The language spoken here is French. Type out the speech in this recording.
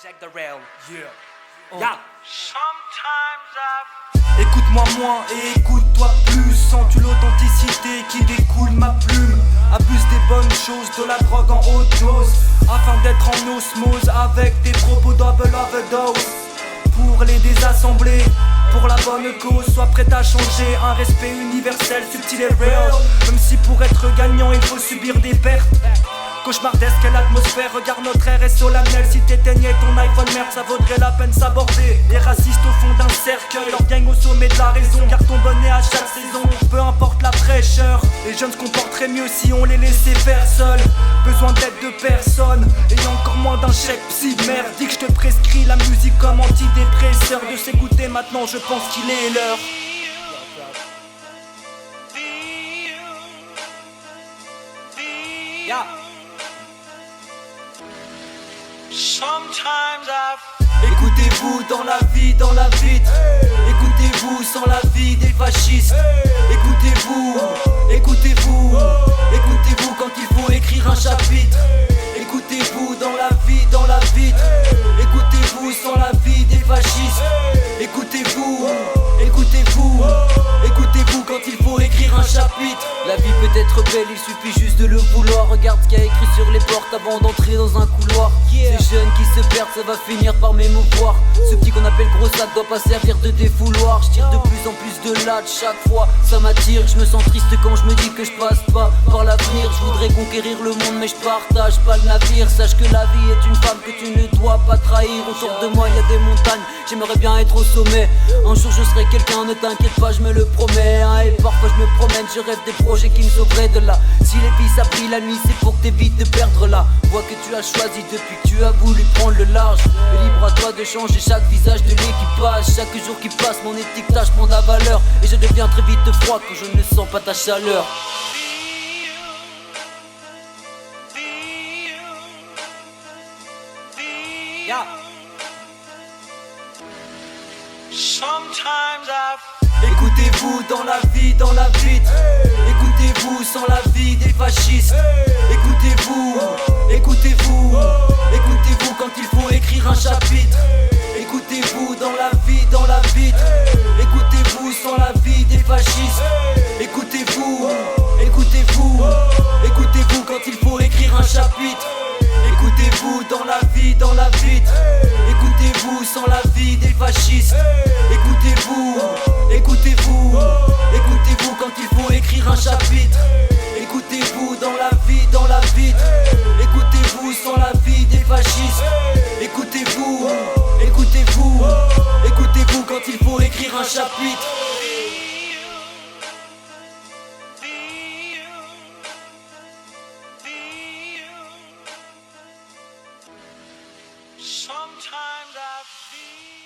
Jack the Rail, yeah. Oh. Yeah. Écoute-moi moins et écoute-toi plus. Sens-tu l'authenticité qui découle ma plume? Abuse des bonnes choses, de la drogue en haute dose, afin d'être en osmose avec des propos double overdose. Pour les désassembler, pour la bonne cause, sois prêt à changer. Un respect universel, subtil et real. Même si pour être gagnant il faut subir des pertes. Cauchemardesque est l'atmosphère, regarde notre air est solennel. Si t'éteignais ton iPhone merde, ça vaudrait la peine s'aborder. Les racistes au fond d'un cercueil, leur gang au sommet de la raison. Garde ton bonnet à chaque saison, peu importe la fraîcheur. Les jeunes se comporteraient mieux si on les laissait faire seuls. Besoin d'aide de personne, et encore moins d'un chèque psy. Merde, dis que je te prescris la musique comme antidépresseur. De s'écouter maintenant, je pense qu'il est l'heure. Yeah. Écoutez-vous dans la vie, dans la vitre. Écoutez-vous sans la vie des fascistes. Écoutez-vous, écoutez-vous, écoutez-vous quand il faut écrire un chapitre. Écoutez-vous dans la vie, dans la vitre. Écoutez-vous sans la vie des fascistes. Écoutez-vous, écoutez-vous, écoutez-vous quand il faut écrire un chapitre. La vie peut être belle, il suffit juste de le vouloir. Regarde ce qu'il y a écrit sur les portes avant d'entrer dans un couloir. Ces jeunes qui se perdent, ça va finir par m'émouvoir. Ce petit qu'on appelle gros sac doit pas servir de défouloir. Je tire de plus en plus de latte chaque fois, ça m'attire. Je me sens triste quand je me dis que je passe pas par l'avenir. Je voudrais conquérir le monde mais je partage pas le navire. Sache que la vie est une femme que tu ne dois pas trahir. Autour de moi y a des montagnes, j'aimerais bien être au sommet. Un jour je serai quelqu'un, ne t'inquiète pas, je me le promets. Et parfois je me promène, je rêve des projets qui me sauveraient de là. Si les filles ça brille la nuit, c'est pour que t'évites de perdre la voie que tu as choisi depuis que tu as voulu prendre le large. Et libre à toi de changer chaque visage de l'équipage. Chaque jour qui passe, mon étiquetage prend de la valeur. Et je deviens très vite froid quand je ne sens pas ta chaleur. Yeah. Écoutez-vous dans la vie, dans la vitre. Écoutez-vous sans la vie des fascistes. Écoutez-vous, écoutez-vous, écoutez-vous quand il faut écrire un chapitre. Écoutez-vous dans la vie, dans la vitre. Écoutez-vous sans la vie des fascistes. Écoutez-vous, écoutez-vous, écoutez-vous quand il faut écrire un chapitre. Écoutez-vous dans la vie, dans la vitre. Écoutez-vous sans la vie des fascistes. Écoutez-vous, écoutez-vous, écoutez-vous quand il faut écrire un chapitre. Écoutez-vous dans la vie, dans la vitre. Écoutez-vous sans la vie des fascistes. Écoutez-vous, écoutez-vous, écoutez-vous quand il faut écrire un chapitre. Sometimes I feel